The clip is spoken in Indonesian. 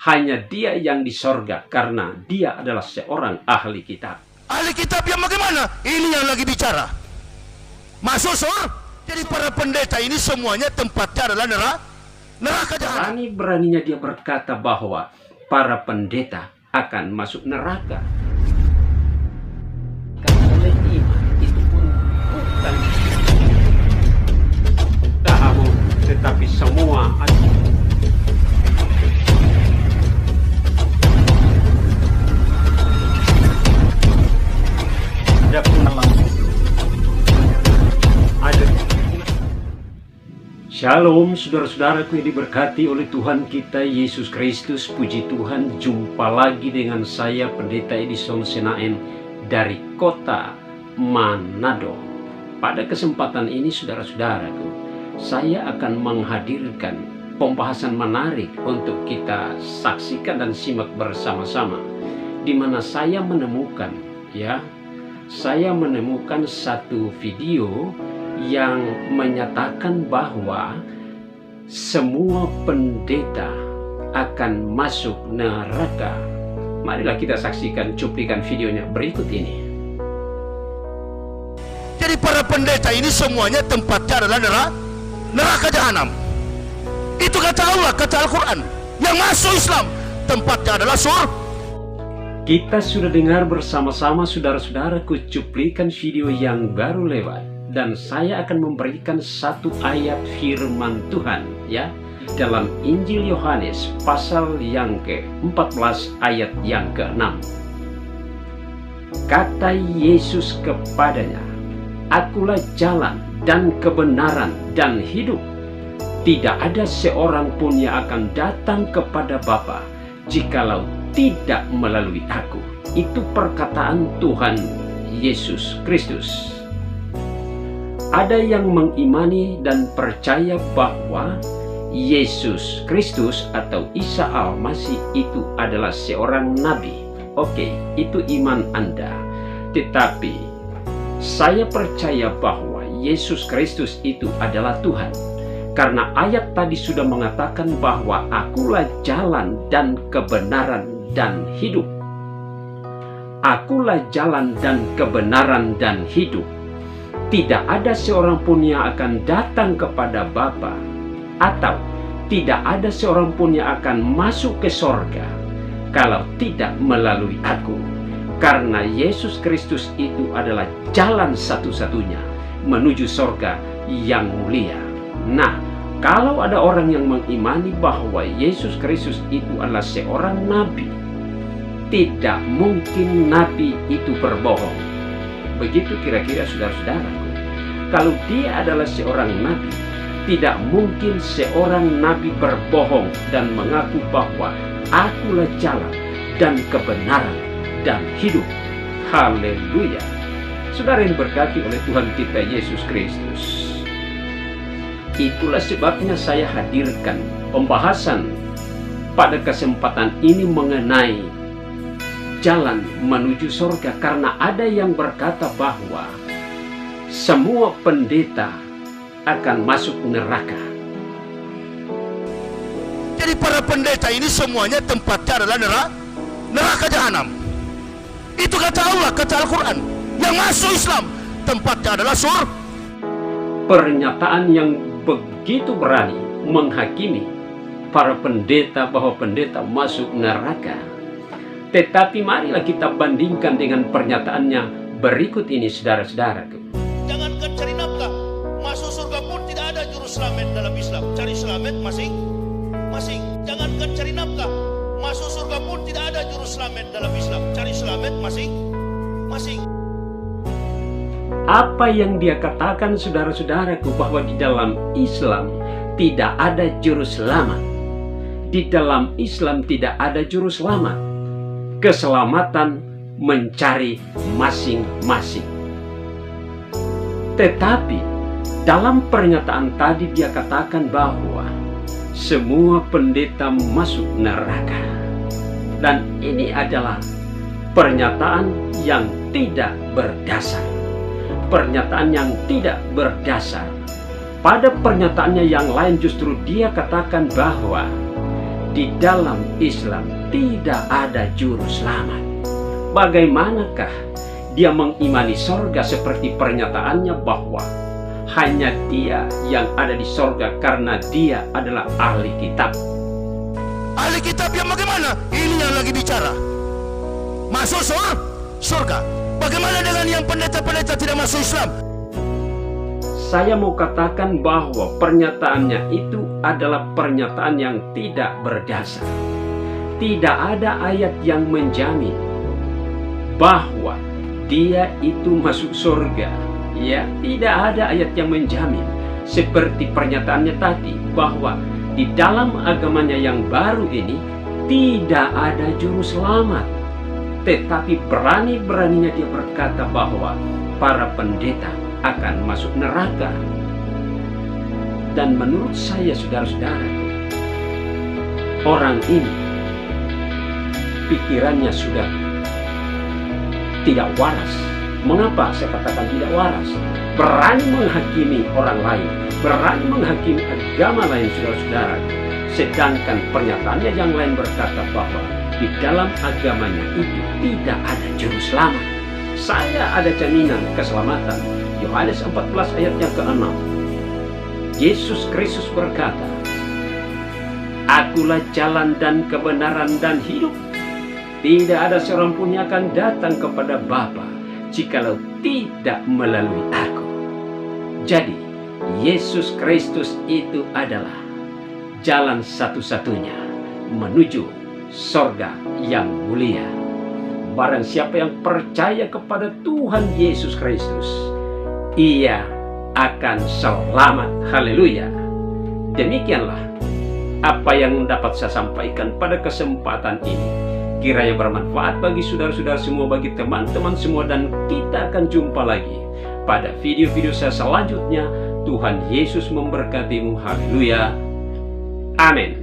hanya dia yang di sorga karena dia adalah seorang ahli kitab. Ahli kitab yang bagaimana? Ini yang lagi bicara. Masuk surga. Jadi para pendeta ini semuanya tempatnya adalah neraka jahanam. Berani-beraninya dia berkata bahwa para pendeta akan masuk neraka. Karena oleh iman itu pun bukan tahu, tetapi semua ada punalang. Shalom saudara-saudaraku yang diberkati oleh Tuhan kita Yesus Kristus. Puji Tuhan, jumpa lagi dengan saya Pendeta Edison Senaen dari kota Manado. Pada kesempatan ini saudara-saudaraku, saya akan menghadirkan pembahasan menarik untuk kita saksikan dan simak bersama-sama, di mana saya menemukan satu video yang menyatakan bahwa semua pendeta akan masuk neraka. Marilah kita saksikan cuplikan videonya berikut ini. Jadi para pendeta ini semuanya tempatnya adalah neraka jahanam. Itu kata Allah, kata Al-Quran. Yang masuk Islam tempatnya adalah surga. Kita sudah dengar bersama-sama saudara-saudaraku cuplikan video yang baru lewat. Dan saya akan memberikan satu ayat firman Tuhan dalam Injil Yohanes pasal yang ke-14 ayat yang ke-6. Kata Yesus kepadanya, "Akulah jalan dan kebenaran dan hidup. Tidak ada seorang pun yang akan datang kepada Bapa jikalau tidak melalui aku." Itu perkataan Tuhan Yesus Kristus. Ada yang mengimani dan percaya bahwa Yesus Kristus atau Isa Al-Masih itu adalah seorang nabi. Oke, itu iman Anda. Tetapi saya percaya bahwa Yesus Kristus itu adalah Tuhan. Karena ayat tadi sudah mengatakan bahwa akulah jalan dan kebenaran dan hidup. Akulah jalan dan kebenaran dan hidup. Tidak ada seorang pun yang akan datang kepada Bapa, atau tidak ada seorang pun yang akan masuk ke sorga kalau tidak melalui aku. Karena Yesus Kristus itu adalah jalan satu-satunya menuju sorga yang mulia. Nah, kalau ada orang yang mengimani bahwa Yesus Kristus itu adalah seorang nabi, tidak mungkin nabi itu berbohong. Begitu kira-kira saudara-saudaraku. Kalau dia adalah seorang nabi, tidak mungkin seorang nabi berbohong dan mengaku bahwa akulah jalan dan kebenaran dan hidup. Haleluya. Saudara yang diberkati oleh Tuhan kita Yesus Kristus. Itulah sebabnya saya hadirkan pembahasan pada kesempatan ini mengenai jalan menuju surga, karena ada yang berkata bahwa semua pendeta akan masuk neraka. Jadi para pendeta ini semuanya tempatnya adalah neraka jahanam. Itu kata Allah, kata Al-Quran. Yang masuk Islam tempatnya adalah surga. Pernyataan yang begitu berani menghakimi para pendeta bahwa pendeta masuk neraka. Tetapi marilah kita bandingkan dengan pernyataannya berikut ini saudara-saudaraku. Jangankan cari nafkah, masuk surga pun tidak ada juru selamat dalam Islam. Cari selamat masing-masing. Jangankan cari nafkah, masuk surga pun tidak ada juru selamat dalam Islam. Cari selamat masing-masing. Apa yang dia katakan saudara-saudaraku bahwa di dalam Islam tidak ada juru selamat. Di dalam Islam tidak ada juru selamat. Keselamatan mencari masing-masing. Tetapi dalam pernyataan tadi dia katakan bahwa semua pendeta masuk neraka. Dan ini adalah pernyataan yang tidak berdasar. Pernyataan yang tidak berdasar. Pada pernyataannya yang lain justru dia katakan bahwa di dalam Islam tidak ada juru selamat. Bagaimanakah dia mengimani sorga seperti pernyataannya bahwa hanya dia yang ada di sorga karena dia adalah ahli kitab? Ahli kitab yang bagaimana? Ini yang lagi bicara. Masuk surga. Bagaimana dengan yang pendeta-pendeta tidak masuk Islam? Saya mau katakan bahwa pernyataannya itu adalah pernyataan yang tidak berdasar. Tidak ada ayat yang menjamin bahwa dia itu masuk surga. Ya, tidak ada ayat yang menjamin. Seperti pernyataannya tadi bahwa di dalam agamanya yang baru ini tidak ada juru selamat. Tetapi berani-beraninya dia berkata bahwa para pendeta akan masuk neraka. Dan menurut saya, saudara-saudara, orang ini pikirannya sudah tidak waras. Mengapa saya katakan tidak waras? Berani menghakimi orang lain, berani menghakimi agama lain, saudara-saudara. Sedangkan pernyataannya yang lain berkata bahwa di dalam agamanya itu tidak ada juru selamat. Saya ada jaminan keselamatan. Yohanes 14 ayat yang ke-6. Yesus Kristus berkata, "Akulah jalan dan kebenaran dan hidup. Tidak ada seorang pun yang akan datang kepada Bapa jikalau tidak melalui aku." Jadi, Yesus Kristus itu adalah jalan satu-satunya menuju sorga yang mulia. Barang siapa yang percaya kepada Tuhan Yesus Kristus, ia akan selamat. Haleluya. Demikianlah apa yang dapat saya sampaikan pada kesempatan ini. Kiranya bermanfaat bagi saudara-saudara semua, bagi teman-teman semua, dan kita akan jumpa lagi pada video-video saya selanjutnya. Tuhan Yesus memberkatimu. Haleluya. Amin.